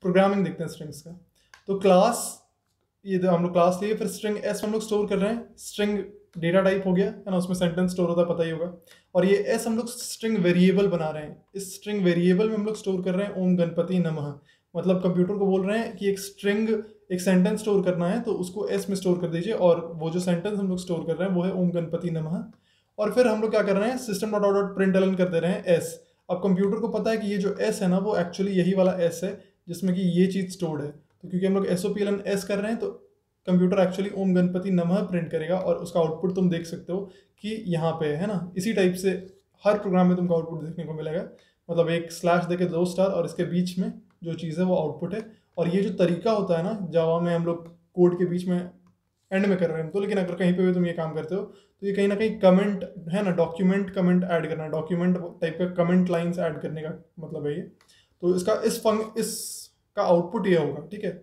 Programming देखते हैं strings का। तो क्लास, ये हम लोग क्लास लिए, फिर स्ट्रिंग एस हम लोग स्टोर कर रहे हैं। स्ट्रिंग डेटा टाइप हो गया है ना, उसमें सेंटेंस स्टोर होता है, पता ही होगा। और ये एस हम लोग स्ट्रिंग वेरिएबल बना रहे हैं। इस स्ट्रिंग वेरिएबल में हम लोग स्टोर कर रहे हैं ओम गणपति नमः। मतलब कंप्यूटर को बोल रहे हैं कि एक स्ट्रिंग, एक सेंटेंस स्टोर करना है तो उसको एस में स्टोर कर दीजिए, और वो जो सेंटेंस हम लोग स्टोर कर रहे हैं वो है ओम गणपति नमः। और फिर हम लोग क्या कर रहे हैं, system dot out dot println कर दे रहे हैं एस। अब कंप्यूटर को पता है कि ये जो एस है ना, वो एक्चुअली यही वाला एस है जिसमें कि ये चीज़ स्टोर्ड है। तो क्योंकि हम लोग एसओपीएलएन एस कर रहे हैं, तो कंप्यूटर एक्चुअली ओम गणपति नमः प्रिंट करेगा, और उसका आउटपुट तुम देख सकते हो कि यहाँ पे है ना। इसी टाइप से हर प्रोग्राम में तुमको आउटपुट देखने को मिलेगा। मतलब एक स्लैश देके 2 स्टार, और इसके बीच में जो चीज़ है वो आउटपुट है। और ये जो तरीका होता है ना, जावा में हम लोग कोड के बीच में एंड में कर रहे हैं तो, लेकिन अगर कहीं पे भी तुम ये काम करते हो तो ये कहीं ना कहीं कमेंट है ना, डॉक्यूमेंट कमेंट ऐड करना, डॉक्यूमेंट टाइप का कमेंट लाइंस ऐड करने का मतलब है ये। तो इसका इसका आउटपुट ये होगा, ठीक है।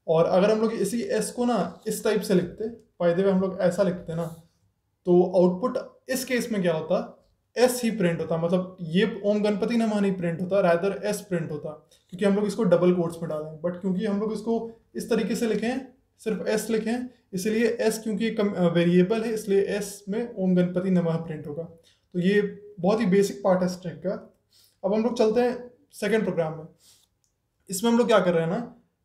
और अगर हम लोग इसी एस को ना इस टाइप से लिखते, फायदे में हम लोग ऐसा लिखते ना, तो आउटपुट इस केस में क्या होता, एस ही प्रिंट होता। मतलब ये ओम गणपति नमः नहीं प्रिंट होता, रादर एस प्रिंट होता, क्योंकि हम लोग इसको डबल कोट्स में डालें। बट क्योंकि हम लोग इसको इस तरीके से लिखें, सिर्फ एस लिखें, इसलिए एस क्योंकि वेरिएबल है, इसलिए एस में ओम गणपति नमः प्रिंट होगा। तो ये बहुत ही बेसिक पार्ट है स्ट्रिंग का। अब हम लोग चलते हैं सेकेंड प्रोग्राम में। इसमें हम लोग क्या कर रहे हैं ना,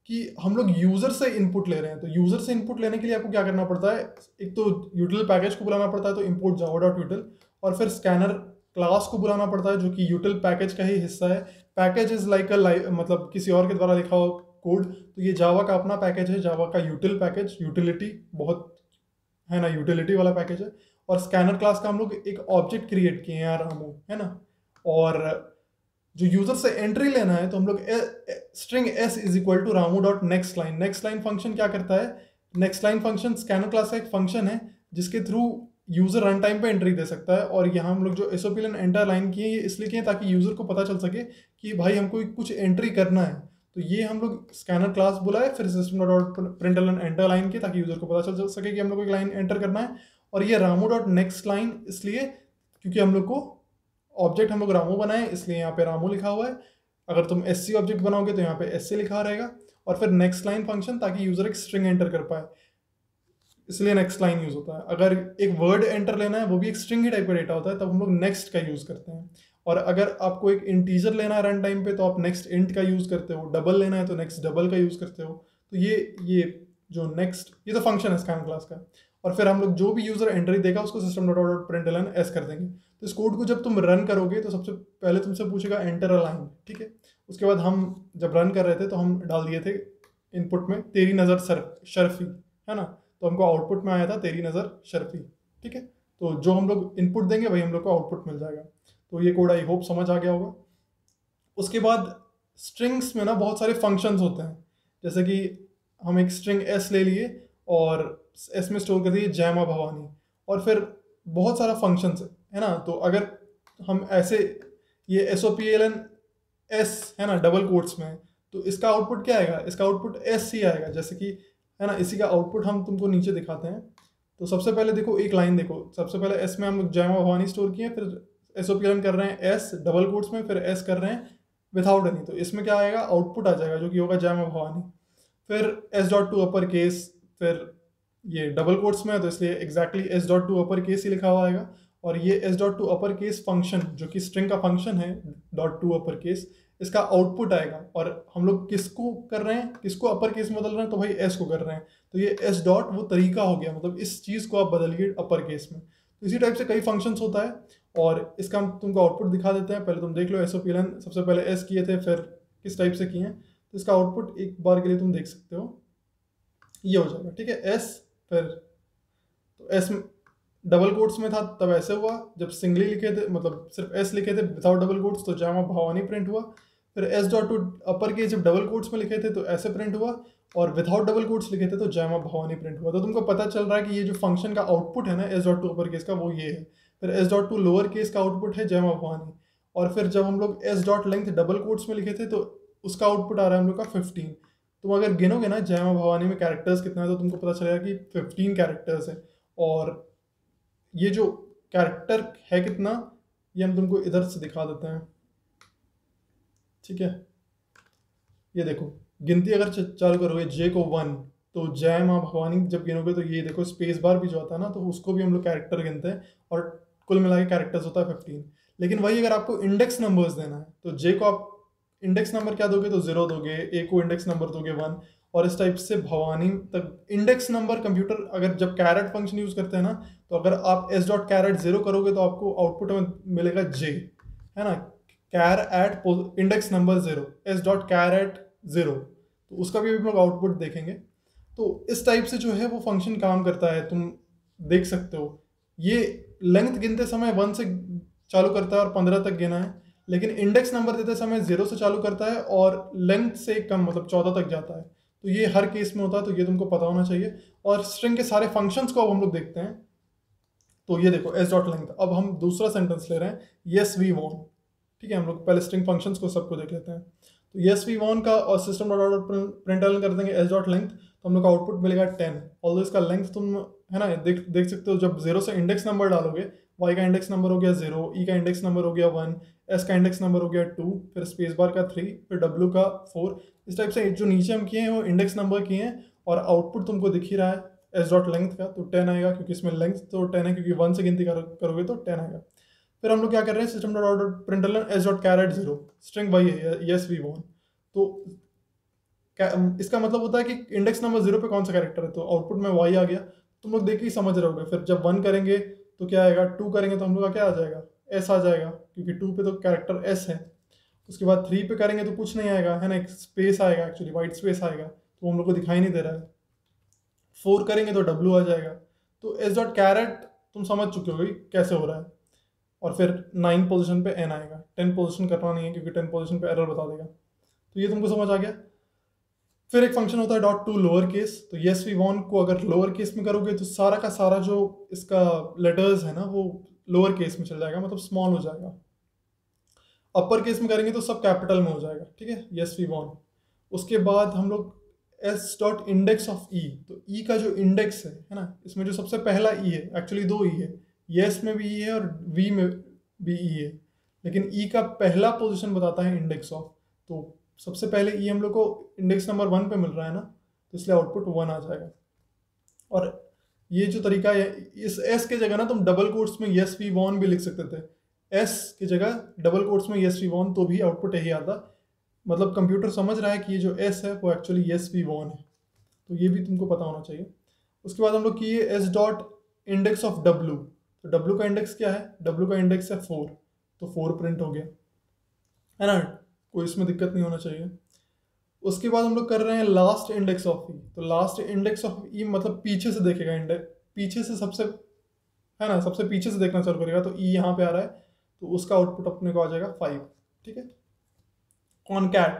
कि हम लोग यूजर से इनपुट ले रहे हैं। तो यूजर से इनपुट लेने के लिए आपको क्या करना पड़ता है, एक तो यूटिल पैकेज को बुलाना पड़ता है, तो इम्पोर्ट जावा डॉट यूटिल, और फिर स्कैनर क्लास को बुलाना पड़ता है जो कि यूटिल पैकेज का ही हिस्सा है। पैकेज इज लाइक मतलब किसी और के द्वारा लिखा हुआ कोड। तो ये जावा का अपना पैकेज है, जावा का यूटिल पैकेज, यूटिलिटी बहुत है ना, यूटिलिटी वाला पैकेज है। और स्कैनर क्लास का हम लोग एक ऑब्जेक्ट क्रिएट किए हैं यार हम, है ना। और जो यूजर से एंट्री लेना है, तो हम लोग string S is equal to Ramu dot next line. Next line function क्या करता है, next line function scanner class का एक फंक्शन है जिसके थ्रू यूजर रन टाइम पे एंट्री दे सकता है। और यहाँ हम लोग जो एसओपीएलएन एंटर लाइन किए, ये इसलिए किए ताकि यूजर को पता चल सके कि भाई हमको कुछ एंट्री करना है। तो ये हम लोग स्कैनर क्लास बुलाए, फिर system dot println enter line किए ताकि यूजर को पता चल सके कि हम लोग को एक लाइन एंटर करना है। और ये रामू डॉट नेक्स्ट लाइन इसलिए क्योंकि हम लोग को ऑब्जेक्ट हम लोग रामू बनाए, इसलिए यहाँ पे रामू लिखा हुआ है। अगर तुम एससी ऑब्जेक्ट बनाओगे तो यहाँ पे एससी लिखा रहेगा। और फिर नेक्स्ट लाइन फंक्शन, ताकि यूजर एक स्ट्रिंग एंटर कर पाए, इसलिए नेक्स्ट लाइन यूज होता है। अगर एक वर्ड एंटर लेना है, वो भी एक स्ट्रिंग ही टाइप का डेटा होता है, तब हम लोग नेक्स्ट का यूज करते हैं। और अगर आपको एक इंटीजर लेना है रन टाइम पे, तो आप नेक्स्ट इंट का यूज करते हो। डबल लेना है तो नेक्स्ट डबल का यूज करते हो। तो ये जो नेक्स्ट, ये तो फंक्शन है स्कैन क्लास का। और फिर हम लोग जो भी यूजर एंट्री देगा उसको system dot dot println S कर देंगे। तो इस कोड को जब तुम रन करोगे तो सबसे पहले तुमसे पूछेगा एंटर अ लाइन, ठीक है। उसके बाद हम जब रन कर रहे थे तो हम डाल दिए थे इनपुट में तेरी नज़र शर्फी, है ना। तो हमको आउटपुट में आया था तेरी नज़र शर्फी, ठीक है। तो जो हम लोग इनपुट देंगे वही हम लोग को आउटपुट मिल जाएगा। तो ये कोड आई होप समझ आ गया होगा। उसके बाद स्ट्रिंग्स में ना बहुत सारे फंक्शंस होते हैं। जैसे कि हम एक स्ट्रिंग एस ले लिए और एस में स्टोर कर दिए जय माँ भवानी, और फिर बहुत सारा फंक्शंस है ना। तो अगर हम ऐसे, ये S O P L N S है ना डबल कोट्स में, तो इसका आउटपुट क्या आएगा, इसका आउटपुट एस ही आएगा। जैसे कि है ना, इसी का आउटपुट हम तुमको नीचे दिखाते हैं। तो सबसे पहले देखो, एक लाइन देखो, सबसे पहले एस में हम लोग जय माँ भवानी स्टोर किए, फिर S O P L N कर रहे हैं एस डबल कोट्स में, फिर एस कर रहे हैं विदाउट एनी। तो इसमें क्या आएगा, आउटपुट आ जाएगा जो कि होगा जय माँ भवानी। फिर S dot to upper case, फिर ये डबल कोट्स में है तो इसलिए exactly S dot to upper case ही लिखा हुआ आएगा। और ये S dot to upper case function जो कि स्ट्रिंग का फंक्शन है डॉट टू अपर केस, इसका आउटपुट आएगा। और हम लोग किसको कर रहे हैं, किसको अपर केस में बदल रहे हैं, तो भाई एस को कर रहे हैं। तो ये एस डॉट वो तरीका हो गया, मतलब इस चीज़ को आप बदलिए अपर केस में। तो इसी टाइप से कई फंक्शंस होता है, और इसका हम तुमको आउटपुट दिखा देते हैं। पहले तुम देख लो, एसओपीएलएन सबसे पहले एस किए थे, फिर किस टाइप से किए हैं। तो इसका आउटपुट एक बार के लिए तुम देख सकते हो, ये हो जाएगा, ठीक है। एस, फिर तो एस डबल कोट्स में था तब ऐसे हुआ, जब सिंगली लिखे थे मतलब सिर्फ एस लिखे थे विदाउट डबल कोट्स तो जय माँ भवानी प्रिंट हुआ। फिर S dot to upper case जब डबल कोट्स में लिखे थे तो ऐसे प्रिंट हुआ, और विदाउट डबल कोट्स लिखे थे तो जय माँ भवानी प्रिंट हुआ। तो तुमको पता चल रहा है कि ये जो फंक्शन का आउटपुट है ना S dot to upper case का, वो ये है। फिर S dot to lower case का आउटपुट है जय माँ भवानी। और फिर जब हम लोग S dot length double quotes में लिखे थे तो उसका आउटपुट आ रहा है हम लोग का 15। तुम अगर गिनोगे ना जय माँ भवानी में कैरेक्टर्स कितना है, तो तुमको पता चलेगा कि 15 कैरेक्टर्स है। और ये जो कैरेक्टर है कितना, ये हम तुमको इधर से दिखा देते हैं, ठीक है। ये देखो गिनती अगर चालू करोगे जे को 1, तो जय माँ भवानी जब गिनोगे तो ये देखो स्पेस बार भी जो आता है ना, तो उसको भी हम लोग कैरेक्टर गिनते हैं, और कुल मिला के कैरेक्टर्स होता है 15। लेकिन वही अगर आपको इंडेक्स नंबर्स देना है तो जे को आप इंडेक्स नंबर क्या दोगे, तो 0 दोगे, ए को इंडेक्स नंबर दोगे 1, और इस टाइप से भवानी तक इंडेक्स नंबर। कंप्यूटर अगर जब कैरेट फंक्शन यूज करते हैं ना, तो अगर आप एस डॉट कैरेट 0 करोगे तो आपको आउटपुट में मिलेगा जे, है ना, char at index number 0, S dot char at 0, तो उसका भी हम लोग आउटपुट देखेंगे। तो इस टाइप से जो है वो फंक्शन काम करता है, तुम देख सकते हो। ये लेंथ गिनते समय 1 से चालू करता है और 15 तक गिना है, लेकिन इंडेक्स नंबर देते समय 0 से चालू करता है और लेंथ से कम मतलब 14 तक जाता है। तो ये हर केस में होता है, तो ये तुमको पता होना चाहिए। और स्ट्रिंग के सारे फंक्शंस को अब हम लोग देखते हैं। तो ये देखो एस डॉट लेंथ। अब हम दूसरा सेंटेंस ले रहे हैं, यस वी वॉन। ठीक है, हम लोग पहले स्ट्रिंग फंक्शंस को सबको देख लेते हैं। तो यस वी वॉन का और सिस्टम डॉट आउट प्रिंटलन कर देंगे एस डॉट लेंथ, तो हम लोग का आउटपुट मिलेगा 10। ऑल्दो इसका लेंथ तुम है ना देख सकते हो, जब 0 से इंडेक्स नंबर डालोगे, y का इंडेक्स नंबर हो गया 0, e का इंडेक्स नंबर हो गया 1, s का इंडेक्स नंबर हो गया 2, फिर स्पेस बार का 3, फिर w का 4। इस टाइप से जो नीचे हम किए हैं वो इंडेक्स नंबर किए हैं, और आउटपुट तुमको दिख ही रहा है एस डॉट लेंथ का, तो 10 आएगा, क्योंकि इसमें लेंथ तो 10 है, क्योंकि 1 से गिनती करोगे तो 10 आएगा। फिर हम लोग क्या कर रहे हैं, system dot out println S dot char at 0, string वही है यस वी वॉन। तो इसका मतलब होता है कि इंडेक्स नंबर 0 पे कौन सा कैरेक्टर है, तो आउटपुट में y आ गया। तुम लोग देख के ही समझ रहे होगे। फिर जब 1 करेंगे तो क्या आएगा, 2 करेंगे तो हम लोग का क्या आ जाएगा, s आ जाएगा, क्योंकि 2 पे तो कैरेक्टर s है। उसके बाद 3 पे करेंगे तो कुछ नहीं आएगा, है ना, एक स्पेस आएगा, एक्चुअली वाइट स्पेस आएगा, तो हम लोग को दिखाई नहीं दे रहा है। 4 करेंगे तो w आ जाएगा। तो एस डॉट कैरेट तुम समझ चुके हो कैसे हो रहा है। और फिर 9 पोजीशन पे n आएगा, 10 पोजीशन करना नहीं है, क्योंकि 10 पोजीशन पे एरर बता देगा। तो ये तुमको समझ आ गया। फिर एक फंक्शन होता है डॉट टू लोअर केस। तो यस वी वॉन को अगर लोअर केस में करोगे तो सारा का सारा जो इसका लेटर्स है ना वो लोअर केस में चल जाएगा, मतलब स्मॉल हो जाएगा। अपर केस में करेंगे तो सब कैपिटल में हो जाएगा। ठीक है, यस वी वॉन। उसके बाद हम लोग एस डॉट इंडेक्स ऑफ ई। तो ई का जो इंडेक्स है ना, इसमें जो सबसे पहला ई है, एक्चुअली 2 ई है, यस में भी ई है और वी में भी ई है, लेकिन ई का पहला पोजीशन बताता है इंडेक्स ऑफ। तो सबसे पहले ई हम लोग को इंडेक्स नंबर 1 पे मिल रहा है ना, तो इसलिए आउटपुट 1 आ जाएगा। और ये जो तरीका है, इस एस के जगह ना तुम डबल कोट्स में यस वी वॉन भी लिख सकते थे। एस की जगह डबल कोट्स में यस वी वॉन, तो भी आउटपुट यही आता। मतलब कंप्यूटर समझ रहा है कि ये जो एस है वो एक्चुअली यस वी वॉन है, तो ये भी तुमको पता होना चाहिए। उसके बाद हम लोग किए S dot index of W. तो डब्लू का इंडेक्स क्या है, डब्लू का इंडेक्स है 4, तो 4 प्रिंट हो गया, है ना, कोई इसमें दिक्कत नहीं होना चाहिए। उसके बाद हम लोग कर रहे हैं लास्ट इंडेक्स ऑफ ई। तो लास्ट इंडेक्स ऑफ ई मतलब पीछे से देखेगा इंडेक्स, पीछे से सबसे, है ना, सबसे पीछे से देखना चालू करेगा। तो ई यहाँ पे आ रहा है, तो उसका आउटपुट अपने को आ जाएगा 5। ठीक है। कॉनकैट,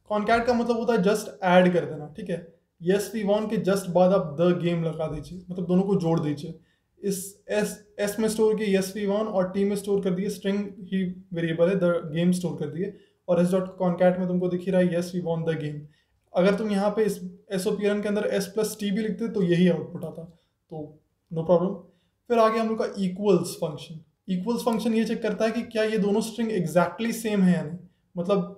कॉनकैट का मतलब होता है जस्ट ऐड कर देना। ठीक है, यस वी वॉन के जस्ट बाद आप द गेम लगा दीजिए, मतलब दोनों को जोड़ दीजिए। इस एस में स्टोर किए यस वी वॉन, और टी में स्टोर कर दिए, स्ट्रिंग ही वेरिएबल है, द गेम स्टोर कर दिए। और एस डॉट कॉनकैट में तुमको दिख ही रहा है yes we won the game. अगर तुम यहाँ पे इस एसओपीएन के अंदर एस प्लस टी भी लिखते तो यही आउटपुट आता, तो नो प्रॉब्लम। फिर आगे हम लोग का इक्वल्स फंक्शन। इक्वल्स फंक्शन ये चेक करता है कि क्या ये दोनों स्ट्रिंग एग्जैक्टली सेम है या नहीं। मतलब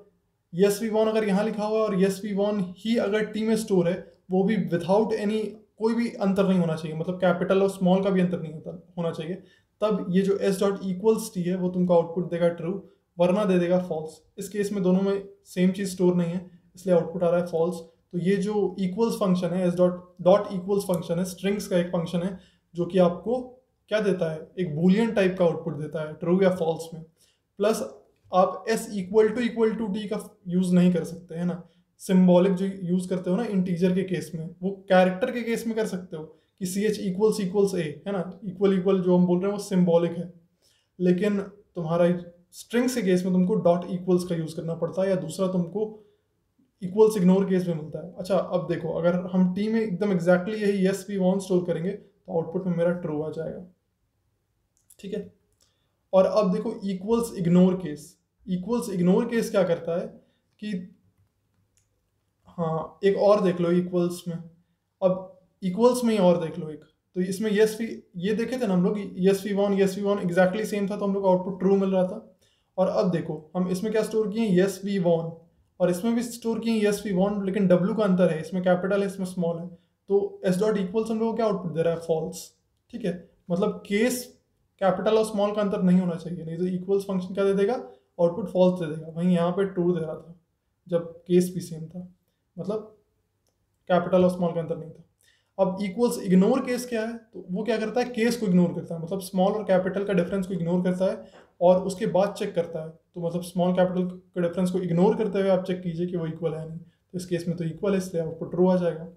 यस वी वॉन अगर यहाँ लिखा हुआ है और यस वी वॉन ही अगर टी में स्टोर है, वो भी विदाउट एनी, कोई भी अंतर नहीं होना चाहिए, मतलब कैपिटल और स्मॉल का भी अंतर नहीं होना चाहिए, तब ये जो एस डॉट इक्वल्स टी है वो तुमको आउटपुट देगा ट्रू, वरना दे देगा फॉल्स। इस केस में दोनों में सेम चीज़ स्टोर नहीं है, इसलिए आउटपुट आ रहा है फॉल्स। तो ये जो इक्वल्स फंक्शन है, एस डॉट इक्वल्स फंक्शन है, स्ट्रिंग्स का एक फंक्शन है, जो कि आपको क्या देता है, एक बूलियन टाइप का आउटपुट देता है, ट्रू या फॉल्स में। प्लस आप एस इक्वल टू टी का यूज़ नहीं कर सकते, है ना। सिंबॉलिक जो यूज़ करते हो ना इंटीजर के केस में, वो कैरेक्टर के केस में कर सकते हो कि सी एच इक्वल्स ए, है ना, इक्वल जो हम बोल रहे हैं वो सिंबॉलिक है। लेकिन तुम्हारा स्ट्रिंग्स के केस में तुमको डॉट इक्वल्स का यूज़ करना पड़ता है, या दूसरा तुमको इक्वल्स इग्नोर केस में मिलता है। अच्छा, अब देखो, अगर हम टी में एकदम एग्जैक्टली यही यस वी वॉन्ट स्टोर करेंगे तो आउटपुट में मेरा ट्रू आ जाएगा। ठीक है। और अब देखो equals ignore case. Equals ignore case क्या करता है कि, हाँ एक और देख लो इक्वल्स में। अब इक्वल्स में ही और देख लो एक, तो इसमें यस वी, ये देखे थे ना हम लोग, yes we won exactly same था, तो हम लोग आउटपुट ट्रू मिल रहा था। और अब देखो हम इसमें क्या स्टोर किए, यस वी वॉन और इसमें भी स्टोर किए यस वी वांट, लेकिन डब्ल्यू का अंतर है, इसमें कैपिटल है इसमें स्मॉल है, तो एस डॉट इक्वल्स हम लोग को क्या आउटपुट दे रहा है, फॉल्स। ठीक है, मतलब केस कैपिटल और स्मॉल का अंतर नहीं होना चाहिए, नहीं तो इक्वल्स फंक्शन क्या दे देगा, आउटपुट फॉल्स दे देगा। वहीं यहाँ पे ट्रू दे रहा था जब केस भी सेम था, मतलब कैपिटल और स्मॉल का अंतर नहीं था। अब इक्वल्स इग्नोर केस क्या है, तो वो क्या करता है, केस को इग्नोर करता है, मतलब स्मॉल और कैपिटल का डिफरेंस को इग्नोर करता है और उसके बाद चेक करता है। तो मतलब स्मॉल कैपिटल के डिफरेंस को इग्नोर करते हुए आप चेक कीजिए कि वो इक्वल है नहीं, तो इस केस में तो इक्वल है, इसलिए आपको ट्रू आ जाएगा।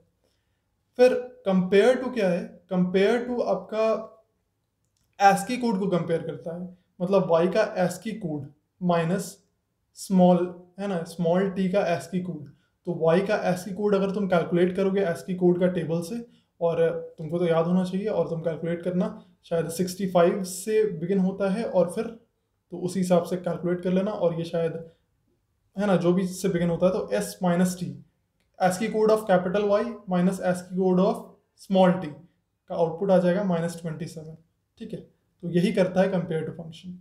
फिर कंपेयर टू क्या है, कंपेयर टू आपका ASCII कोड को कंपेयर करता है, मतलब y का ASCII कोड माइनस स्मॉल, है ना, स्मॉल t का ASCII कोड। तो y का ASCII कोड अगर तुम कैलकुलेट करोगे ASCII कोड का टेबल से, और तुमको तो याद होना चाहिए, और तुम कैलकुलेट करना, शायद 65 से बिगिन होता है, और फिर तो उसी हिसाब से कैलकुलेट कर लेना, और ये शायद, है ना, जो भी से बिगिन होता है, तो s minus T, ASCII code of capital Y minus ASCII code of small t का आउटपुट आ जाएगा -27। ठीक है, तो यही करता है कंपेयर टू फंक्शन।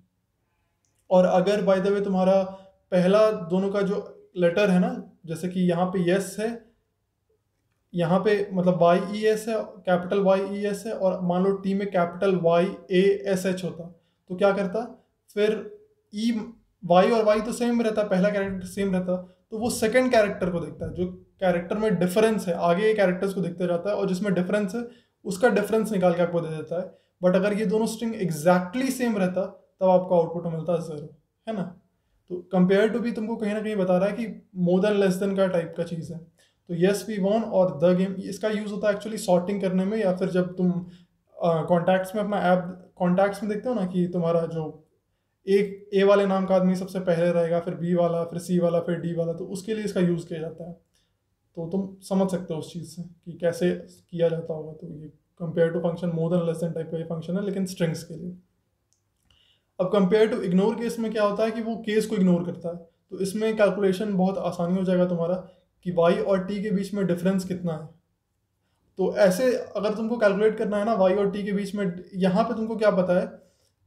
और अगर बाय द वे तुम्हारा पहला दोनों का जो लेटर है ना, जैसे कि यहाँ पे यस है, यहाँ पे मतलब YES है, कैपिटल YES है, और मान लो टी में कैपिटल YASH होता, तो क्या करता, फिर ई वाई और वाई तो सेम रहता, पहला कैरेक्टर सेम रहता, तो वो सेकंड कैरेक्टर को देखता है, जो कैरेक्टर में डिफरेंस है, आगे के कैरेक्टर्स को देखते जाता है, और जिसमें डिफरेंस है उसका डिफरेंस निकाल के आपको दे देता है। बट अगर ये दोनों स्ट्रिंग एग्जैक्टली सेम रहता, तब आपको आउटपुट मिलता है 0, है ना। तो कंपेयर टू भी तुमको कहीं ना कहीं बता रहा है कि मोर देन लेस देन का टाइप का चीज़ है। तो यस वी वॉन और द गेम, इसका यूज़ होता है एक्चुअली सॉर्टिंग करने में, या फिर जब तुम कॉन्टैक्ट्स में अपना ऐप कॉन्टैक्ट्स में देखते हो ना, कि तुम्हारा जो एक ए वाले नाम का आदमी सबसे पहले रहेगा, फिर बी वाला, फिर सी वाला, फिर डी वाला, तो उसके लिए इसका यूज़ किया जाता है। तो तुम समझ सकते हो उस चीज़ से कि कैसे किया जाता होगा। तो ये compare to function more than less than type का ये फंक्शन है, लेकिन स्ट्रिंग्स के लिए। अब कंपेयर टू इग्नोर केस में क्या होता है कि वो केस को इग्नोर करता है, तो इसमें कैलकुलेशन बहुत आसानी हो जाएगा तुम्हारा, कि y और t के बीच में डिफरेंस कितना है। तो ऐसे अगर तुमको कैलकुलेट करना है ना y और t के बीच में, यहाँ पे तुमको क्या पता है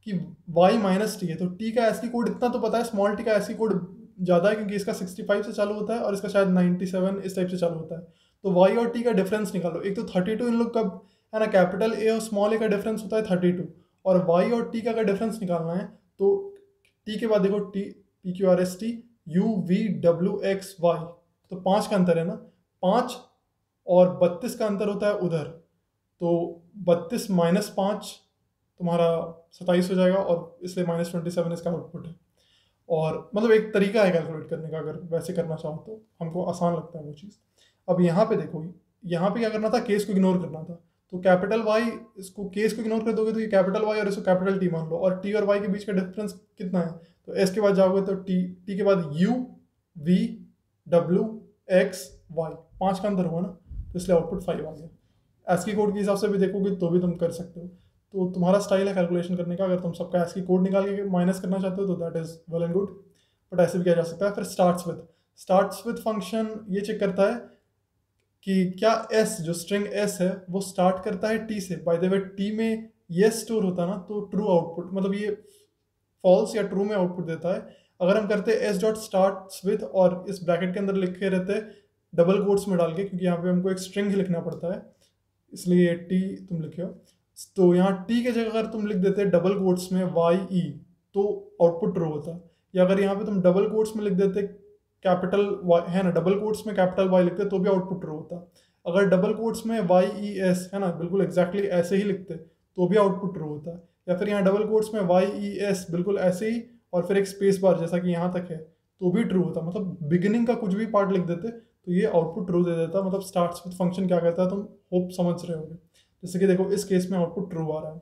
कि y माइनस टी है, तो t का ASCII कोड इतना तो पता है, स्मॉल t का ASCII कोड ज़्यादा है क्योंकि इसका 65 से चालू होता है और इसका शायद 97 इस टाइप से चालू होता है। तो y और t का डिफरेंस निकालो, एक तो 32 इन लोग का, है ना, कैपिटल A और स्मॉल a का डिफरेंस होता है 32, और y और t का अगर डिफरेंस निकालना है तो t के बाद देखो t PQRST UVWXY, तो 5 का अंतर है ना, 5 और 32 का अंतर होता है उधर, तो 32 माइनस 5 तुम्हारा 27 हो जाएगा, और इसलिए -27 इसका आउटपुट है। और मतलब एक तरीका है कैलकुलेट करने का, अगर वैसे करना चाहो तो हमको आसान लगता है वो चीज़। अब यहाँ पे देखो, यहाँ पे क्या करना था, केस को इग्नोर करना था, तो कैपिटल वाई, इसको केस को इग्नोर कर दोगे तो ये कैपिटल वाई और इसको कैपिटल टी मान लो, और टी और वाई के बीच का डिफरेंस कितना है, तो एस के बाद जाओगे तो टी के बाद U V W X Y, 5 का अंदर हुआ ना, तो इसलिए आउटपुट 5 आ गया। ASCII कोड के हिसाब से भी देखोगे तो भी तुम कर सकते हो, तो तुम्हारा स्टाइल है कैलकुलेशन करने का। अगर तुम सबका ASCII कोड निकाल के माइनस करना चाहते हो तो that is well and good, but ऐसे भी किया जा सकता है। फिर स्टार्ट्स विद फंक्शन ये चेक करता है कि क्या s, जो स्ट्रिंग s है, वो स्टार्ट करता है t से। बाय द वे t में ये स्टोर होता ना, तो ट्रू आउटपुट, मतलब ये फॉल्स या ट्रू में आउटपुट देता है। अगर हम करते s डॉट स्टार्ट्स विद और इस ब्रैकेट के अंदर लिखे रहते डबल कोट्स में डाल के, क्योंकि यहाँ पे हमको एक स्ट्रिंग ही लिखना पड़ता है, इसलिए t तुम लिखे हो, तो यहाँ t के जगह अगर तुम लिख देते डबल कोट्स में YE, तो आउटपुट ट्रू होता। या अगर यहाँ पे तुम डबल कोट्स में लिख देते कैपिटल Y, है ना, डबल कोट्स में कैपिटल Y लिखते तो भी आउटपुट ट्रू होता। अगर डबल कोट्स में YES, है ना, बिल्कुल एग्जैक्टली ऐसे ही लिखते तो भी आउटपुट ट्रू होता। या फिर यहाँ डबल कोट्स में YES बिल्कुल ऐसे ही और फिर एक स्पेस बार जैसा कि यहाँ तक है तो भी ट्रू होता। मतलब बिगिनिंग का कुछ भी पार्ट लिख देते तो ये आउटपुट ट्रू दे देता। मतलब स्टार्ट्स विद फंक्शन क्या करता है तुम होप समझ रहे होगे। जैसे कि देखो इस केस में आउटपुट ट्रू आ रहा है।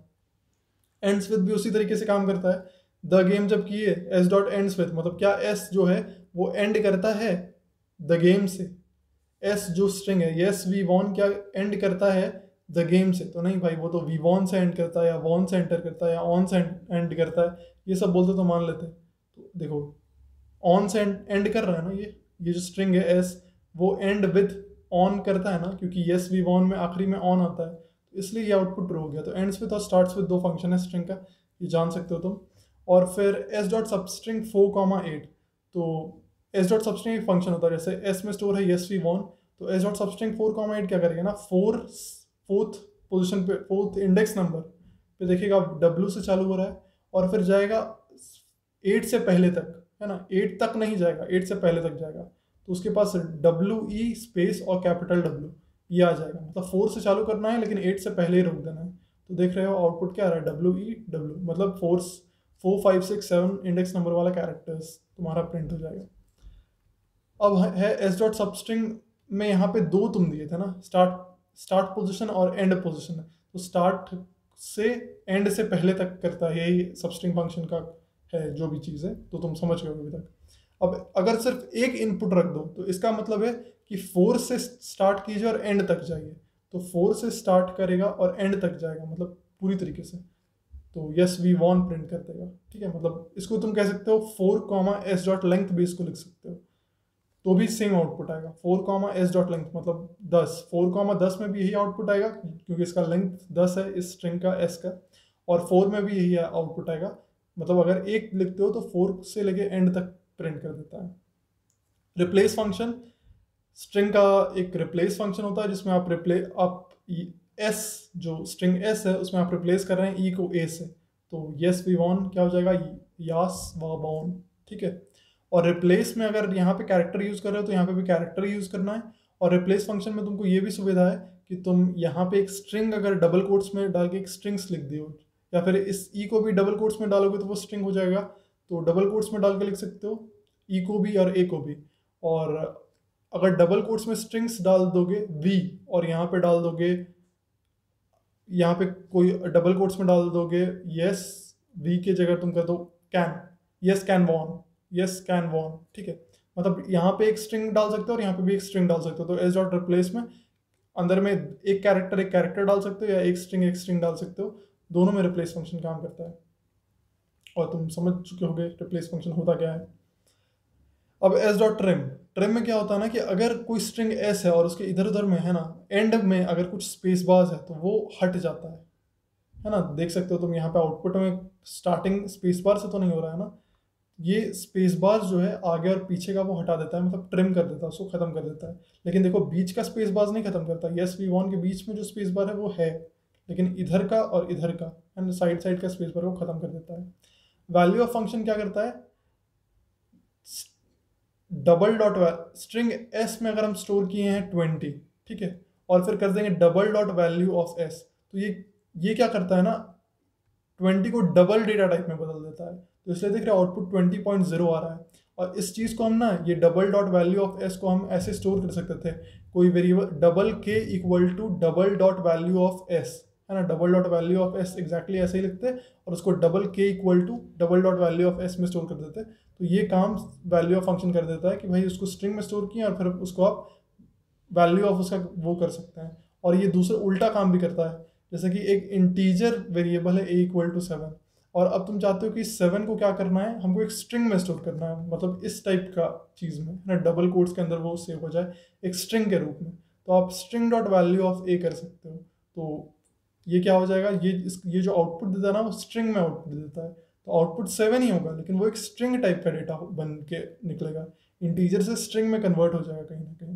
एंड्स विद भी उसी तरीके से काम करता है। द गेम जब किए एस डॉट एंड्स विद, मतलब क्या एस जो है वो एंड करता है द गेम से। एस जो स्ट्रिंग है, यस वी वॉन, क्या एंड करता है द गेम से? तो नहीं भाई, वो तो वी वॉन से एंड करता है या वॉन से एंटर करता है या ऑन से एंड करता है। ये सब बोलते तो मान लेते। तो देखो ऑन से एंड कर रहा है ना, ये जो स्ट्रिंग है एस, वो एंड विद ऑन करता है ना, क्योंकि यस वी वॉन में आखिरी में ऑन आता है, तो इसलिए ये आउटपुट ट्रू हो गया। तो एंड्स विद और स्टार्ट्स विद दो फंक्शन है स्ट्रिंग का, ये जान सकते हो तुम। और फिर एस डॉट सब स्ट्रिंग 4,8, तो एस डॉट सबस्ट्रिंग एक फंक्शन होता है, जैसे एस में स्टोर है यस वी वॉन, तो एस डॉट सबस्ट्रिंग 4, 8 क्या करेगा ना, फोर्थ पोजिशन पे, फोर्थ इंडेक्स नंबर पे देखेगा W से चालू हो रहा है और फिर जाएगा 8 से पहले तक, है ना, 8 तक नहीं जाएगा, 8 से पहले तक जाएगा, तो उसके पास WE स्पेस और कैपिटल W ये आ जाएगा, मतलब 4 से चालू करना है लेकिन 8 से पहले ही रोक देना है। तो देख रहे हो आउटपुट क्या आ रहा है, WE मतलब 4 5 6 7 इंडेक्स नंबर वाला कैरेक्टर्स तुम्हारा प्रिंट हो जाएगा। अब है एस डॉट सबस्ट्रिंग में यहाँ पे दो तुम दिए थे ना, स्टार्ट पोजीशन और एंड पोजीशन, तो स्टार्ट से एंड से पहले तक करता है, यही सबस्ट्रिंग फंक्शन का है जो भी चीज़ है, तो तुम समझ गए अभी तक। अब अगर सिर्फ एक इनपुट रख दो तो इसका मतलब है कि 4 से स्टार्ट कीजिए और एंड तक जाइए, तो 4 से स्टार्ट करेगा और एंड तक जाएगा, मतलब पूरी तरीके से, तो यस वी वॉन प्रिंट कर देगा। ठीक है, मतलब इसको तुम कह सकते हो 4, एस डॉट लेंथ भी इसको लिख सकते हो, तो भी सेम आउटपुट आएगा। 4, एस डॉट लेंथ मतलब 10, 4, 10 में भी यही आउटपुट आएगा क्योंकि इसका लेंथ 10 है इस स्ट्रिंग का एस का, और 4 में भी यही आउटपुट आएगा, मतलब अगर एक लिखते हो तो 4 से लेके एंड तक प्रिंट कर देता है। रिप्लेस फंक्शन, स्ट्रिंग का एक रिप्लेस फंक्शन होता है जिसमें आप एस जो स्ट्रिंग एस है उसमें आप रिप्लेस कर रहे हैं ई को ए से, तो यस वी वॉन क्या हो जाएगा, यास वा वॉन। ठीक है, और रिप्लेस में अगर यहाँ पे कैरेक्टर यूज कर रहे हो तो यहाँ पे भी कैरेक्टर यूज करना है, और रिप्लेस फंक्शन में तुमको ये भी सुविधा है कि तुम यहाँ पे एक स्ट्रिंग अगर डबल कोट्स में डाल के एक स्ट्रिंग्स लिख दियो, या फिर इस ई को भी डबल कोट्स में डालोगे तो वो स्ट्रिंग हो जाएगा, तो डबल कोट्स में डाल के लिख सकते हो ई को भी और ए को भी। और अगर डबल कोट्स में स्ट्रिंग्स डाल दोगे वी और यहाँ पे डाल दोगे, यहाँ पे कोई डबल कोट्स में डाल दोगे यस, वी की जगह तुम कर दो can, yes can won, yes can won. ठीक है, मतलब यहाँ पे एक स्ट्रिंग डाल सकते हो और यहाँ पे भी एक स्ट्रिंग डाल सकते हो, तो एस डॉट रिप्लेस में अंदर में एक कैरेक्टर डाल सकते हो या एक स्ट्रिंग डाल सकते हो, दोनों में रिप्लेस फंक्शन काम करता है। और तुम समझ चुके होगे रिप्लेस फंक्शन होता क्या है। अब एस डॉट ट्रिम में क्या होता है ना कि अगर कोई स्ट्रिंग एस है और उसके इधर उधर में है ना, एंड में अगर कुछ स्पेस बार्स है तो वो हट जाता है ना, देख सकते हो तुम यहाँ पे आउटपुट में स्टार्टिंग स्पेस बार से तो नहीं हो रहा है ना, ये स्पेस बार जो है आगे और पीछे का वो हटा देता है, मतलब ट्रिम कर देता है, उसको खत्म कर देता है। लेकिन देखो बीच का स्पेस बार नहीं खत्म करता, यस वी वॉन के बीच में जो स्पेस बार है वो है, लेकिन इधर का और इधर का एंड साइड का स्पेस बार वो खत्म कर देता है। वैल्यू ऑफ फंक्शन क्या करता है, डबल डॉट स्ट्रिंग एस में अगर हम स्टोर किए हैं 20, ठीक है, और फिर कर देंगे double dot value of S, तो ये क्या करता है ना, 20 को डबल डेटा टाइप में बदल देता है, तो इसलिए देख रहे हैं आउटपुट 20.0 आ रहा है। और इस चीज़ को हम ना, ये double dot value of S को हम ऐसे स्टोर कर सकते थे, कोई वेरिएबल डबल के equal to double dot value of S, है ना, double dot value of S exactly ऐसे ही लिखते और उसको डबल के equal to double dot value of S में स्टोर कर देते, तो ये काम वैल्यू ऑफ फंक्शन कर देता है कि भाई उसको स्ट्रिंग में स्टोर किया और फिर उसको आप वैल्यू ऑफ उसका वो कर सकते हैं। और ये दूसरा उल्टा काम भी करता है, जैसे कि एक इंटीजर वेरिएबल है a इक्वल टू 7, और अब तुम चाहते हो कि 7 को क्या करना है, हमको एक स्ट्रिंग में स्टोर करना है, मतलब इस टाइप का चीज़ में, है ना, डबल कोट्स के अंदर वो सेव हो जाए एक स्ट्रिंग के रूप में, तो आप string dot value of a कर सकते हो। तो ये क्या हो जाएगा, ये जो आउटपुट देता है ना वो स्ट्रिंग में आउटपुट देता है, तो आउटपुट 7 ही होगा लेकिन वो एक स्ट्रिंग टाइप का डेटा बन के निकलेगा, इंटीजर से स्ट्रिंग में कन्वर्ट हो जाएगा कहीं ना कहीं।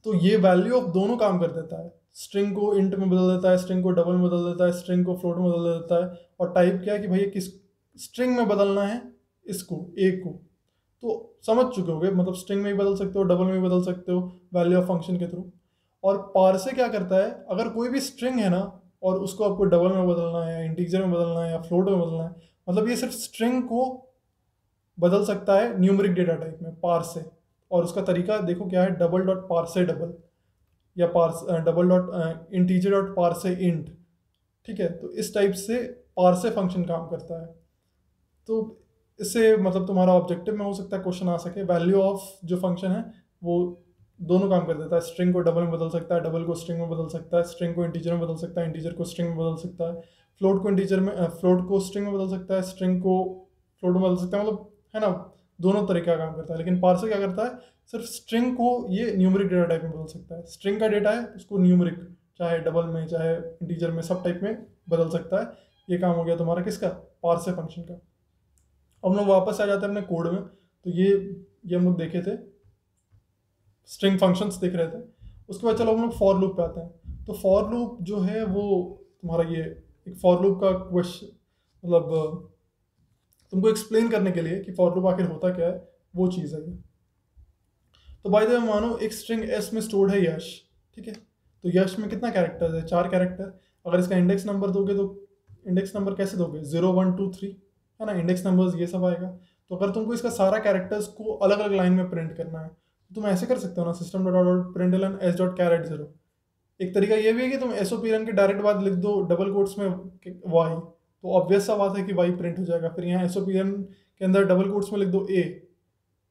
तो ये वैल्यू ऑफ दोनों काम कर देता है, स्ट्रिंग को इंट में बदल देता है, स्ट्रिंग को डबल में बदल देता है, स्ट्रिंग को फ्लोट में बदल देता है, और टाइप क्या है कि भैया किस स्ट्रिंग में बदलना है इसको ए को, तो समझ चुके होगे, मतलब स्ट्रिंग में भी बदल सकते हो, डबल में भी बदल सकते हो वैल्यू ऑफ फंक्शन के थ्रू। और पार्से क्या करता है, अगर कोई भी स्ट्रिंग है ना और उसको आपको डबल में बदलना है या इंटीजर में बदलना है या फ्लोट में बदलना है, मतलब ये सिर्फ स्ट्रिंग को बदल सकता है न्यूमेरिक डेटा टाइप में पार्से, और उसका तरीका देखो क्या है, डबल डॉट पार्से डबल, या double dot integer dot parse int. ठीक है, तो इस टाइप से पार्से फंक्शन काम करता है। तो इससे मतलब तुम्हारा ऑब्जेक्टिव में हो सकता है क्वेश्चन आ सके, वैल्यू ऑफ जो फंक्शन है वो दोनों काम कर देता है, स्ट्रिंग को डबल में बदल सकता है, डबल को स्ट्रिंग में बदल सकता है, स्ट्रिंग को इंटीजर में बदल सकता है, इंटीजर को स्ट्रिंग में बदल सकता है, फ्लोट को इंटीजर में फ्लोट को स्ट्रिंग में बदल सकता है, स्ट्रिंग को फ्लोट में बदल सकता है, मतलब है ना, दोनों तरीके का काम करता है। लेकिन पार्सर क्या करता है, सिर्फ स्ट्रिंग को ये न्यूमेरिक डेटा टाइप में बदल सकता है, स्ट्रिंग का डेटा है उसको न्यूमेरिक चाहे डबल में चाहे इंटीजर में सब टाइप में बदल सकता है। ये काम हो गया तुम्हारा किसका, पार्सर फंक्शन का। अब हम लोग वापस आ जाते हैं अपने कोड में। तो ये हम लोग देखे थे, स्ट्रिंग फंक्शंस देख रहे थे। उसके बाद चलो हम लोग फॉर लूप पे आते हैं। तो फॉर लूप जो है वो तुम्हारा ये एक फॉर लूप का क्वेश्चन, मतलब तुमको एक्सप्लेन करने के लिए कि फॉर लूप आखिर होता क्या है, वो चीज़ है ये। तो बाय द वे मानो एक स्ट्रिंग एस में स्टोर्ड है यश, ठीक है। तो यश में कितना कैरेक्टर्स है, 4 कैरेक्टर। अगर इसका इंडेक्स नंबर दोगे तो इंडेक्स नंबर कैसे दोगे, 0 1 2 3, है ना, इंडेक्स नंबर्स ये सब आएगा। तो अगर तुमको इसका सारा कैरेक्टर्स को अलग अलग लाइन में प्रिंट करना है तो तुम ऐसे कर सकते हो ना, system dot dot println S dot char at 0। एक तरीका ये भी है कि तुम एसओपी रन के डायरेक्ट बाद लिख दो डबल कोट्स में वाई, तो ऑब्वियस सा बात है कि वाई प्रिंट हो जाएगा। फिर यहाँ एसओपी रन के अंदर डबल कोट्स में लिख दो ए,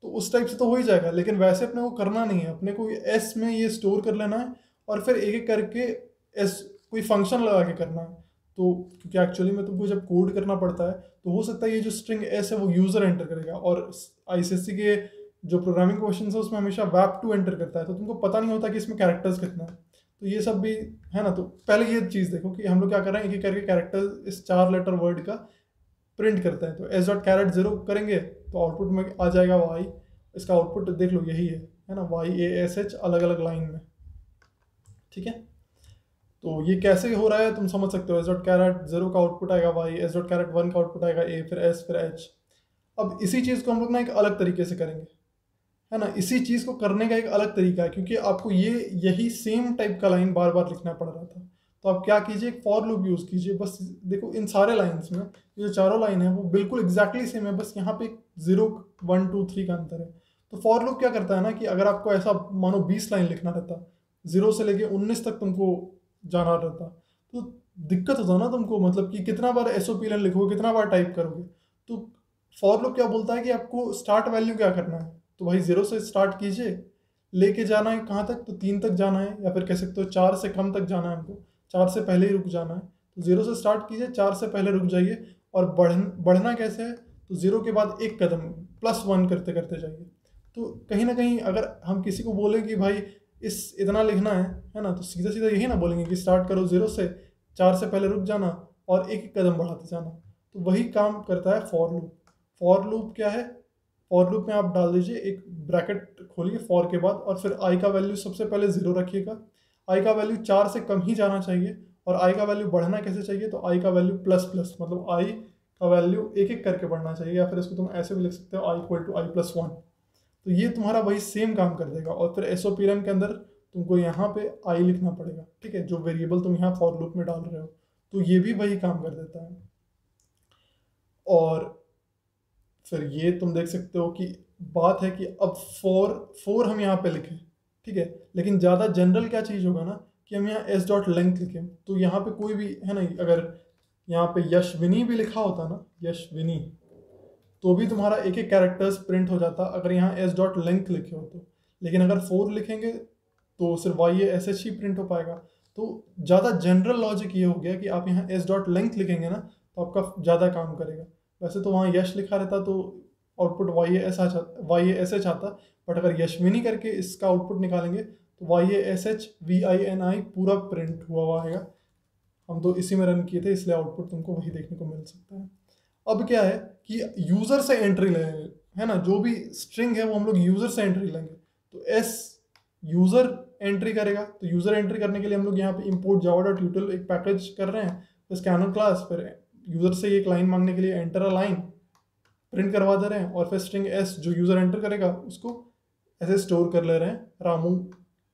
तो उस टाइप से तो हो ही जाएगा। लेकिन वैसे अपने को करना नहीं है, अपने को एस में ये स्टोर कर लेना है और फिर एक एक करके एस कोई फंक्शन लगा के करना है। तो क्योंकि एक्चुअली में तुमको जब कोड करना पड़ता है तो हो सकता है ये जो स्ट्रिंग एस है वो यूजर एंटर करेगा, और आईसीएससी के जो प्रोग्रामिंग क्वेश्चन है उसमें हमेशा वैप टू एंटर करता है, तो तुमको पता नहीं होता कि इसमें कैरेक्टर्स कितना है। तो ये सब भी है ना। तो पहले ये चीज़ देखो कि हम लोग क्या कर रहे हैं, एक एक करके कैरेक्टर इस 4 लेटर वर्ड का प्रिंट करते हैं। तो एस डॉट कैरेट 0 करेंगे तो आउटपुट में आ जाएगा वाई। इसका आउटपुट देख लो यही है ना, वाई ए एस एच अलग अलग लाइन में, ठीक है। तो ये कैसे हो रहा है तुम समझ सकते हो, एस डॉट कैरेट 0 का आउटपुट आएगा वाई, एस डॉट कैरेट 1 का आउटपुट आएगा ए, फिर एस, फिर एच। अब इसी चीज़ को हम लोग ना एक अलग तरीके से करेंगे, है ना। इसी चीज़ को करने का एक अलग तरीका है, क्योंकि आपको यही सेम टाइप का लाइन बार बार लिखना पड़ रहा था। तो आप क्या कीजिए, एक फॉर लूप यूज़ कीजिए। बस देखो इन सारे लाइन्स में ये जो चारों लाइन है वो बिल्कुल एग्जैक्टली सेम है, बस यहाँ पे 0 1 2 3 का अंतर है। तो फॉर लूप क्या करता है ना कि अगर आपको ऐसा मानो 20 लाइन लिखना रहता, 0 से लेके 19 तक तुमको जाना रहता, तो दिक्कत होता ना तुमको, मतलब कि कितना बार एसओपी लाइन लिखोगे, कितना बार टाइप करोगे। तो फॉर लूप क्या बोलता है कि आपको स्टार्ट वैल्यू क्या करना है, तो भाई 0 से स्टार्ट कीजिए, लेके जाना है कहाँ तक, तो 3 तक जाना है, या फिर कह सकते हो 4 से कम तक जाना है हमको, 4 से पहले ही रुक जाना है। तो 0 से स्टार्ट कीजिए, 4 से पहले रुक जाइए। और बढ़ना कैसे है, तो 0 के बाद एक कदम +1 करते करते जाइए। तो कहीं ना कहीं अगर हम किसी को बोलें कि भाई इस इतना लिखना है ना, तो सीधा सीधा यही ना बोलेंगे कि स्टार्ट करो 0 से, 4 से पहले रुक जाना और एक एक कदम बढ़ाते जाना। तो वही काम करता है फॉर लूप। फॉर लूप क्या है, फॉर लूप में आप डाल दीजिए एक ब्रैकेट खोलिए फॉर के बाद, और फिर आई का वैल्यू सबसे पहले 0 रखिएगा। आई का वैल्यू 4 से कम ही जाना चाहिए, और आई का वैल्यू बढ़ना कैसे चाहिए, तो आई का वैल्यू प्लस प्लस, मतलब आई का वैल्यू एक एक करके बढ़ना चाहिए, या फिर इसको तुम ऐसे भी लिख सकते हो I equal to I plus 1। तो ये तुम्हारा वही सेम काम कर देगा। और फिर एसओपी रन के अंदर तुमको यहाँ पे आई लिखना पड़ेगा, ठीक है, जो वेरिएबल तुम यहाँ फॉर लूप में डाल रहे हो। तो ये भी वही काम कर देता है। और फिर ये तुम देख सकते हो कि बात है कि अब फोर हम यहाँ पे लिखें, ठीक है, लेकिन ज़्यादा जनरल क्या चीज़ होगा ना कि हम यहाँ एस डॉट लेंथ लिखें। तो यहाँ पे कोई भी है ना, अगर यहाँ पे यशविनी भी लिखा होता ना, यशविनी, तो भी तुम्हारा एक एक कैरेक्टर्स प्रिंट हो जाता अगर यहाँ एस डॉट लेंथ लिखे हो तो। लेकिन अगर 4 लिखेंगे तो सिर्फ वाई एस एच ही प्रिंट हो पाएगा। तो ज़्यादा जनरल लॉजिक ये हो गया कि आप यहाँ एस डॉट लेंथ लिखेंगे ना तो आपका ज़्यादा काम करेगा। वैसे तो वहाँ यश लिखा रहता तो आउटपुट वाई एस एच आता, बट अगर यशविनी करके इसका आउटपुट निकालेंगे तो वाई एस एच VINI पूरा प्रिंट हुआ आएगा। हम तो इसी में रन किए थे, इसलिए आउटपुट तुमको वही देखने को मिल सकता है। अब क्या है कि यूज़र से एंट्री लेंगे, है ना, जो भी स्ट्रिंग है वो हम लोग यूज़र से एंट्री लेंगे। तो एस यूज़र एंट्री करेगा, तो यूज़र एंट्री करने के लिए हम लोग यहाँ पे import java.util एक पैकेज कर रहे हैं, तो स्कैनर क्लास, फिर यूज़र से एक लाइन मांगने के लिए एंटर अ लाइन प्रिंट करवा दे रहे हैं, और फिर स्ट्रिंग एस जो यूज़र एंटर करेगा उसको ऐसे स्टोर कर ले रहे हैं रामू,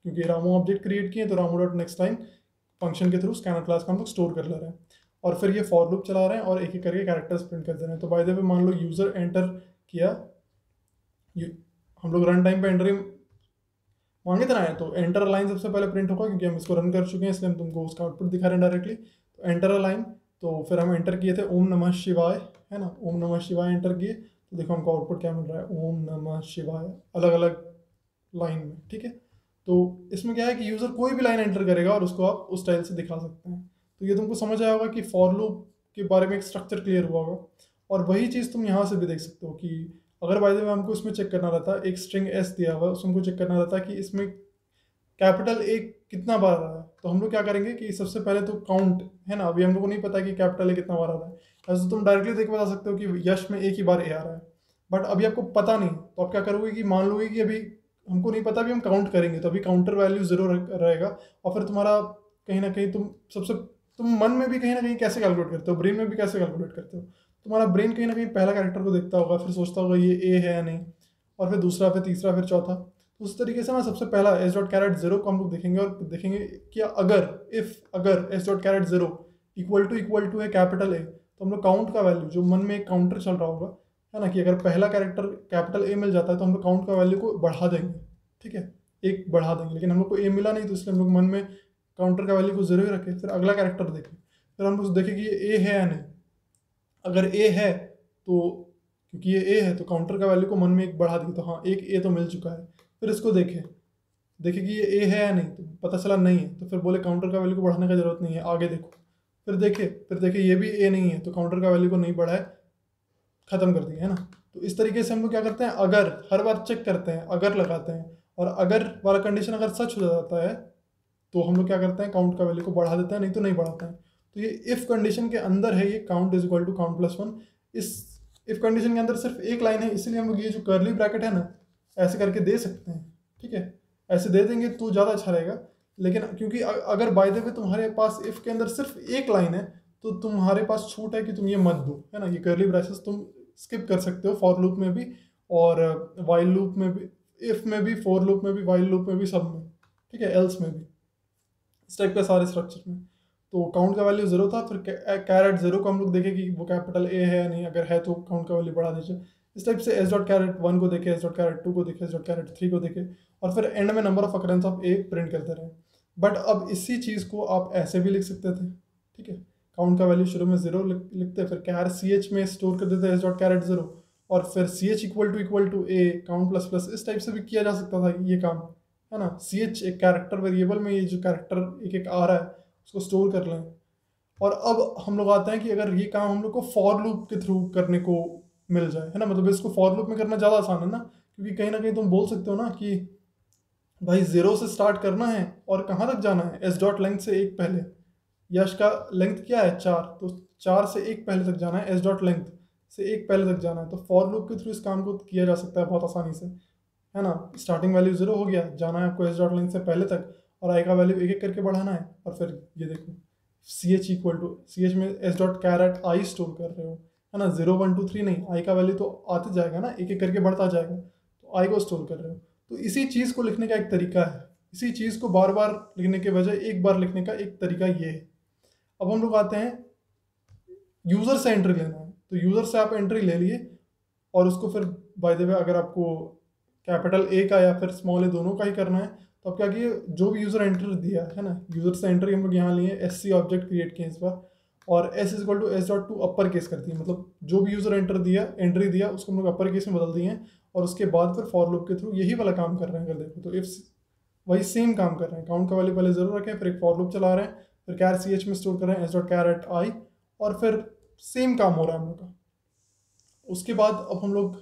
क्योंकि रामू ऑब्जेक्ट क्रिएट किए तो Ramu dot next line function के थ्रू स्कैनर क्लास का हम लोग स्टोर कर ले रहे हैं। और फिर ये फॉर लूप चला रहे हैं और एक एक करके कैरेक्टर्स प्रिंट कर दे रहे हैं। तो बाय द वे मान लो यूज़र एंटर किया, हम लोग रन टाइम पे एंट्री मांगे थे ना, तो एंटर लाइन सबसे पहले प्रिंट होगा क्योंकि हम इसको रन कर चुके हैं, इसलिए हम तुमको उसका आउटपुट दिखा रहे हैं डायरेक्टली। तो एंटर लाइन, तो फिर हम एंटर किए थे ओम नमः शिवाय, है ना, ओम नमः शिवाय एंटर किए, तो देखो हमको आउटपुट क्या मिल रहा है, ओम नमः शिवाय अलग अलग लाइन में, ठीक है। तो इसमें क्या है कि यूज़र कोई भी लाइन एंटर करेगा और उसको आप उस स्टाइल से दिखा सकते हैं। तो ये तुमको समझ आया होगा कि फॉर लूप के बारे में एक स्ट्रक्चर क्लियर हुआ होगा। और वही चीज़ तुम यहाँ से भी देख सकते हो कि अगर बाय द वे हमको इसमें चेक करना रहता, एक स्ट्रिंग एस दिया हुआ है उसको हमको चेक करना रहता कि इसमें कैपिटल ए कितना बार आ रहा है, तो हम लोग क्या करेंगे कि सबसे पहले तो काउंट, है ना, अभी हम लोग को नहीं पता कि कैपिटल ए कितना बार आ रहा है। ऐसे तुम डायरेक्टली देख बता सकते हो कि यश में एक ही बार ए आ रहा है, बट अभी आपको पता नहीं, तो आप क्या करोगे कि मान लोगे कि अभी हमको नहीं पता, अभी हम काउंट करेंगे, तो अभी काउंटर वैल्यू 0 रहेगा। और फिर तुम्हारा कहीं ना कहीं तुम मन में भी कहीं ना कहीं कैसे कैलकुलेट करते हो, ब्रेन में भी कैसे कैलकुलेट करते हो, तुम्हारा ब्रेन कहीं ना कहीं पहला कैरेक्टर को देखता होगा, फिर सोचता होगा ये ए है या नहीं, और फिर दूसरा, फिर तीसरा, फिर चौथा। तो उस तरीके से ना सबसे पहला एस डॉट कैरेट 0 को हम लोग देखेंगे और देखेंगे कि अगर S dot char at 0 equal to है कैपिटल ए, तो हम लोग काउंट का वैल्यू, जो मन में एक काउंटर चल रहा होगा, है ना, कि अगर पहला कैरेक्टर कैपिटल ए मिल जाता है तो हम लोग काउंट का वैल्यू को बढ़ा देंगे, ठीक है, एक बढ़ा देंगे। लेकिन हम लोग को ए मिला नहीं, तो इसलिए हम लोग मन में काउंटर का वैल्यू को 0 ही रखे। फिर अगला कैरेक्टर देखें, फिर हम लोग देखें कि ये ए है या नहीं। अगर ए है तो, क्योंकि ये ए है तो काउंटर का वैल्यू को मन में एक बढ़ा दी, तो हाँ एक ए तो मिल चुका है। फिर इसको देखें कि ये ए है या नहीं, तो पता चला नहीं है, तो फिर बोले काउंटर का वैल्यू को बढ़ाने का जरूरत नहीं है, आगे देखो। फिर देखे ये भी ए नहीं है, तो काउंटर का वैल्यू को नहीं बढ़ाए, खत्म कर दिया, है ना। तो इस तरीके से हम लोग क्या करते हैं, अगर हर बार चेक करते हैं, अगर लगाते हैं, और अगर वाला कंडीशन अगर सच हो जाता है तो हम लोग क्या करते हैं, काउंट का वैल्यू को बढ़ा देते हैं, नहीं तो नहीं बढ़ाते हैं। तो ये इफ कंडीशन के अंदर है, ये count is equal to count plus 1। इस इफ कंडीशन के अंदर सिर्फ एक लाइन है, इसलिए हम लोग ये जो कर्ली ब्रैकेट है ना, ऐसे करके दे सकते हैं, ठीक है, ऐसे दे देंगे तो ज़्यादा अच्छा रहेगा। लेकिन क्योंकि अगर बाय द वे तुम्हारे पास इफ के अंदर सिर्फ एक लाइन है, तो तुम्हारे पास छूट है कि तुम ये मत दो, है ना, ये कर्ली ब्रेसेस तुम स्किप कर सकते हो, फॉर लूप में भी और वाइल लूप में भी, इफ में भी, फोर लूप में भी, वाइल लूप में भी, सब में, ठीक है, एल्स में भी, इस टाइप के सारे स्ट्रक्चर में। तो काउंट का वैल्यू 0 था, फिर कैरेट 0 को हम लोग देखें कि वो कैपिटल ए है या नहीं, अगर है तो काउंट का वैल्यू बढ़ा दीजिए। इस टाइप से एस डॉट कैरेट 1 को देखे, एस डॉट कैरेट 2 को देखे, एस डॉट कैरेट 3 को देखे, और फिर एंड में number of occurrence of A print करते रहे। बट अब इसी चीज़ को आप ऐसे भी लिख सकते थे, ठीक है, काउंट का वैल्यू शुरू में 0 लिखते, फिर कैर सी एच में स्टोर कर देते एस डॉट कैरेट 0, और फिर C H equal to A count plus plus, इस टाइप से भी किया जा सकता था ये काम, है ना। सी एच एक कैरेक्टर वेरिएबल में, ये जो कैरेक्टर एक एक आ रहा है उसको स्टोर कर लें। और अब हम लोग आते हैं कि अगर ये काम हम लोग को फॉर लूप के थ्रू करने को मिल जाए, है ना, मतलब इसको फॉर लूप में करना ज़्यादा आसान है ना, क्योंकि कहीं ना कहीं तुम बोल सकते हो ना कि भाई 0 से स्टार्ट करना है और कहाँ तक जाना है, एस डॉट लेंथ से एक पहले, यश का लेंथ क्या है 4, तो 4 से एक पहले तक जाना है, एस डॉट लेंथ से एक पहले तक जाना है। तो फॉर लूप के थ्रू इस काम को किया जा सकता है बहुत आसानी से, है ना। स्टार्टिंग वैल्यू 0 हो गया, जाना है आपको एस डॉट लेंथ से पहले तक, और आई का वैल्यू एक एक करके बढ़ाना है। और फिर ये देखो सी एच में S dot carat I store कर रहे हो, है ना, 0 1 2 3 नहीं, आई का वैल्यू तो आते जाएगा ना, एक एक करके बढ़ता जाएगा, तो आई को स्टोर कर रहे हो। तो इसी चीज़ को लिखने का एक तरीका है, इसी चीज़ को बार बार लिखने के बजाय एक बार लिखने का एक तरीका ये है। अब हम लोग आते हैं यूज़र से एंट्री लेना है, तो यूज़र से आप एंट्री ले लिए, और उसको फिर बाय द वे अगर आपको कैपिटल ए का या फिर स्मॉल ए दोनों का ही करना है, तो आप क्या किए, जो भी यूज़र एंट्री दिया है ना, यूज़र से एंट्री हम लोग यहाँ लिए, एस सी ऑब्जेक्ट क्रिएट किए इस बार, और S is equal to S dot to upper case कर दिए, मतलब जो भी यूज़र एंट्री दिया उसको हम लोग अपर केस में बदल दिए हैं, और उसके बाद फिर फॉर लूप के थ्रू यही वाला काम कर रहे हैं। अगर देखो तो इफ वही सेम काम कर रहे हैं, काउंट का वैल्यू पहले 0 रखें, फिर एक फॉर लूप चला रहे हैं, फिर कैर सी एच में स्टोर कर रहे हैं एस डॉट कैरेट आई, और फिर सेम काम हो रहा है हम लोग का। उसके बाद अब हम लोग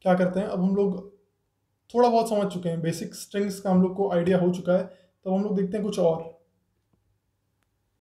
क्या करते हैं, अब हम लोग थोड़ा बहुत समझ चुके हैं, बेसिक स्ट्रिंग्स का हम लोग को आइडिया हो चुका है, तो हम लोग देखते हैं कुछ और।